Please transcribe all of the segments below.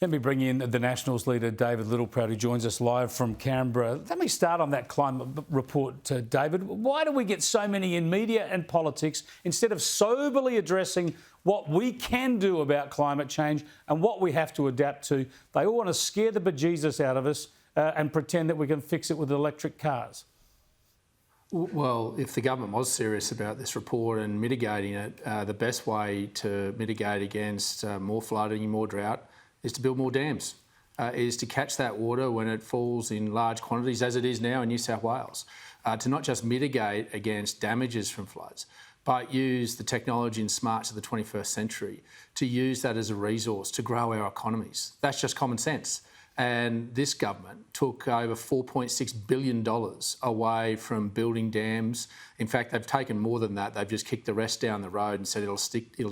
Let me bring in the Nationals leader, David Littleproud, who joins us live from Canberra. Let me start on that climate report, David. Why do we get so many in media and politics instead of soberly addressing what we can do about climate change and what we have to adapt to? They all want to scare the bejesus out of us and pretend that we can fix it with electric cars. Well, if the government was serious about this report and mitigating it, the best way to mitigate against more flooding, more drought, is to build more dams, is to catch that water when it falls in large quantities, as it is now in New South Wales, to not just mitigate against damages from floods, but use the technology and smarts of the 21st century to use that as a resource to grow our economies. That's just common sense. And this government took over $4.6 billion away from building dams. In fact, they've taken more than that. They've just kicked the rest down the road and said it'll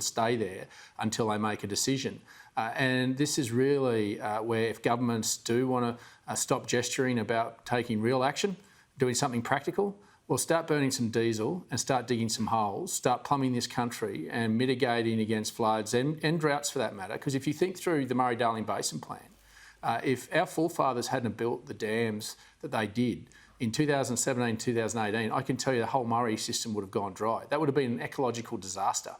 stay there until they make a decision. And this is really where if governments do want to stop gesturing about taking real action, doing something practical, well, start burning some diesel and start digging some holes, start plumbing this country and mitigating against floods and droughts for that matter. Because if you think through the Murray-Darling Basin Plan, if our forefathers hadn't built the dams that they did in 2017, 2018, I can tell you the whole Murray system would have gone dry. That would have been an ecological disaster.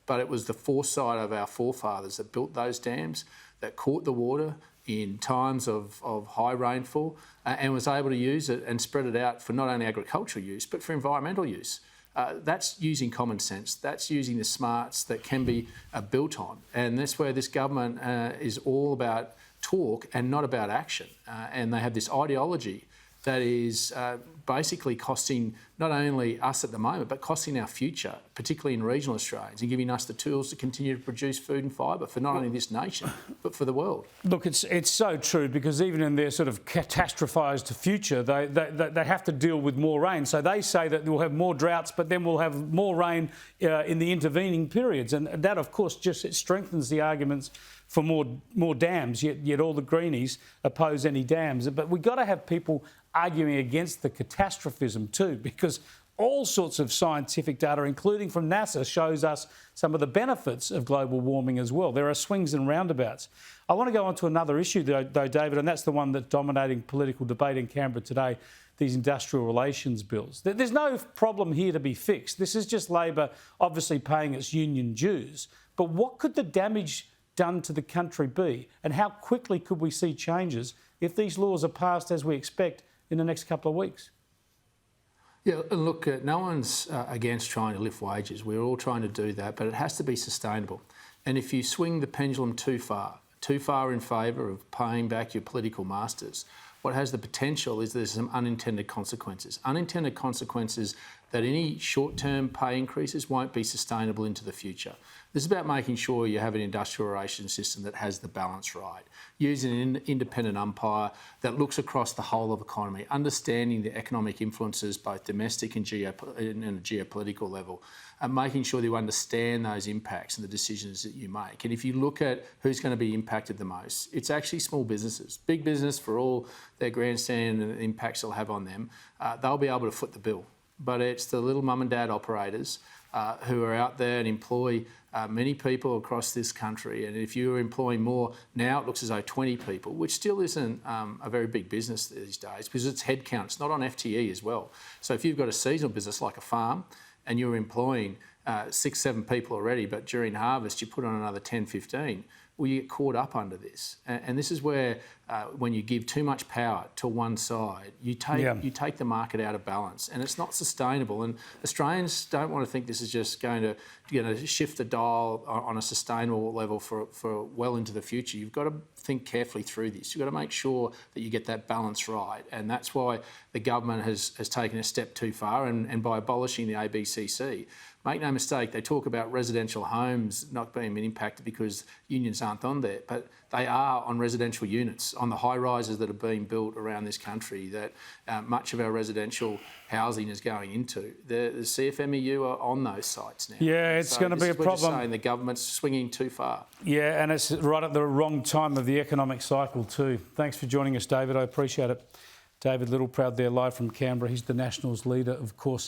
But it was the foresight of our forefathers that built those dams, that caught the water in times of high rainfall and was able to use it and spread it out for not only agricultural use, but for environmental use. That's using common sense. That's using the smarts that can be built on. And that's where this government is all about talk and not about action. And they have this ideology that is basically costing not only us at the moment, but costing our future, particularly in regional Australians, and giving us the tools to continue to produce food and fibre for not only this nation, but for the world. Look, it's so true, because even in their sort of catastrophised future, they have to deal with more rain. So they say that we'll have more droughts, but then we'll have more rain in the intervening periods. And that, of course, it strengthens the arguments for more dams, yet all the greenies oppose any dams. But we've got to have people arguing against the catastrophism too, because all sorts of scientific data, including from NASA, shows us some of the benefits of global warming as well. There are swings and roundabouts. I want to go on to another issue though, David, and that's the one that's dominating political debate in Canberra today, these industrial relations bills. There's no problem here to be fixed. This is just Labor obviously paying its union dues. But what could the damage done to the country be, and how quickly could we see changes if these laws are passed as we expect in the next couple of weeks? Yeah, look, no one's against trying to lift wages. We're all trying to do that, but it has to be sustainable. And if you swing the pendulum too far in favour of paying back your political masters, what has the potential is there's some unintended consequences. Unintended consequences that any short-term pay increases won't be sustainable into the future. This is about making sure you have an industrial relations system that has the balance right, using an independent umpire that looks across the whole of the economy, understanding the economic influences, both domestic and a geopolitical level, and making sure that you understand those impacts and the decisions that you make. And if you look at who's going to be impacted the most, it's actually small businesses. Big business, for all their grandstand and the impacts they'll have on them, they'll be able to foot the bill. But it's the little mum and dad operators who are out there and employ many people across this country. And if you're employing more, now it looks as though 20 people, which still isn't a very big business these days, because it's headcount, it's not on FTE as well. So if you've got a seasonal business like a farm and you're employing 6, 7 people already, but during harvest you put on another 10, 15, well, you get caught up under this. And this is where, when you give too much power to one side, you take the market out of balance, and it's not sustainable. And Australians don't want to think this is just going to shift the dial on a sustainable level for well into the future. You've got to think carefully through this. You've got to make sure that you get that balance right. And that's why the government has taken a step too far, and by abolishing the ABCC. Make no mistake, they talk about residential homes not being impacted because unions aren't on there, but they are on residential units, on the high rises that are being built around this country that much of our residential housing is going into. The CFMEU are on those sites now. Yeah, it's going to be a problem. We're just saying the government's swinging too far. Yeah, and it's right at the wrong time of the economic cycle too. Thanks for joining us, David. I appreciate it. David Littleproud there live from Canberra. He's the Nationals leader, of course.